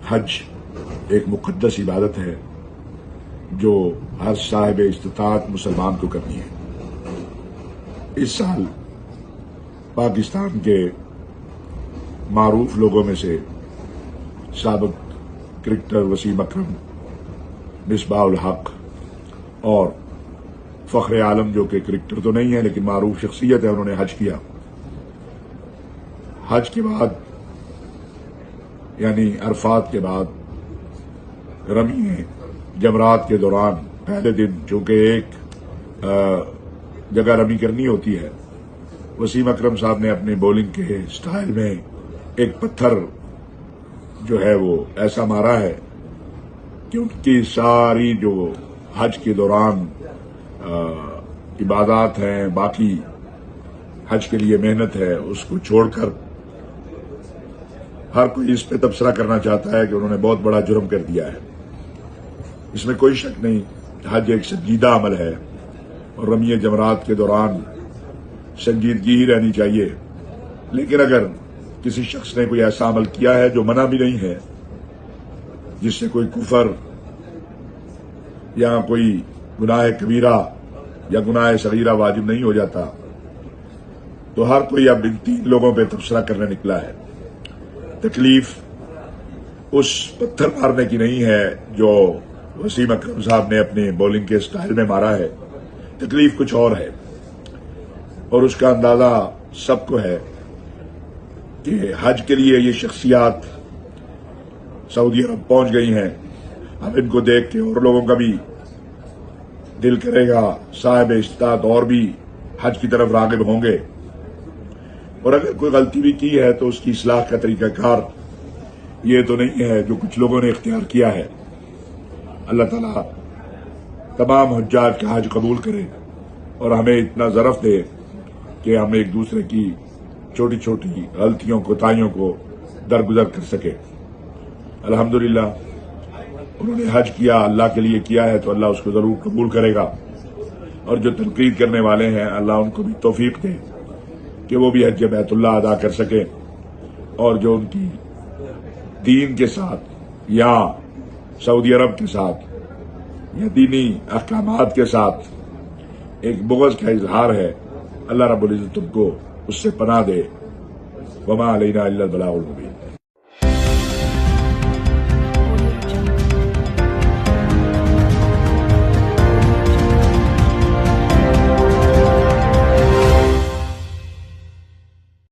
حج ایک مقدس عبادت ہے جو ہر صاحب استطاعت مسلمان کو کرنی ہے۔ اس سال پاکستان کے معروف لوگوں میں سے سابق کرکٹر وسیم اکرم، مصباح الحق اور فخر عالم، جو کہ کرکٹر تو نہیں ہے لیکن معروف شخصیت ہے، انہوں نے حج کیا۔ حج کے بعد یعنی عرفات کے بعد رمی جمرات کے دوران پہلے دن چونکہ ایک جگہ رمی کرنی ہوتی ہے، وسیم اکرم صاحب نے اپنے بولنگ کے سٹائل میں ایک پتھر جو ہے وہ ایسا مارا ہے کہ ان کی ساری جو حج کے دوران عبادات ہیں، باقی حج کے لیے محنت ہے، اس کو چھوڑ کر ہر کوئی اس پہ تبصرہ کرنا چاہتا ہے کہ انہوں نے بہت بڑا جرم کر دیا ہے۔ اس میں کوئی شک نہیں، حج ایک سنجیدہ عمل ہے اور رمی جمرات کے دوران سنجیدگی ہی رہنی چاہیے، لیکن اگر کسی شخص نے کوئی ایسا عمل کیا ہے جو منع بھی نہیں ہے، جس سے کوئی کفر یا کوئی گناہ کبیرہ یا گناہ صغیرہ واجب نہیں ہو جاتا، تو ہر کوئی اب ان تین لوگوں پہ تبصرہ کرنے نکلا ہے۔ تکلیف اس پتھر مارنے کی نہیں ہے جو وسیم اکرم صاحب نے اپنے بولنگ کے سٹائل میں مارا ہے، تکلیف کچھ اور ہے، اور اس کا اندازہ سب کو ہے کہ حج کے لیے یہ شخصیات سعودی عرب پہنچ گئی ہیں۔ اب ان کو دیکھ کے اور لوگوں کا بھی دل کرے گا، صاحب استطاعت اور بھی حج کی طرف راغب ہوں گے، اور اگر کوئی غلطی بھی کی ہے تو اس کی اصلاح کا طریقہ کار یہ تو نہیں ہے جو کچھ لوگوں نے اختیار کیا ہے۔ اللہ تعالیٰ تمام حجاج کا حج قبول کرے اور ہمیں اتنا ظرف دے کہ ہم ایک دوسرے کی چھوٹی چھوٹی غلطیوں کوتاہیوں کو درگزر کر سکے۔ الحمدللہ انہوں نے حج کیا، اللہ کے لیے کیا ہے تو اللہ اس کو ضرور قبول کرے گا، اور جو تنقید کرنے والے ہیں اللہ ان کو بھی توفیق دے کہ وہ بھی حج بیت اللہ ادا کر سکے، اور جو ان کی دین کے ساتھ یا سعودی عرب کے ساتھ یا دینی احکامات کے ساتھ ایک بغض کا اظہار ہے، اللہ رب العزت تم کو اس سے پناہ دے۔ وما علینا الا البلاغ المبین۔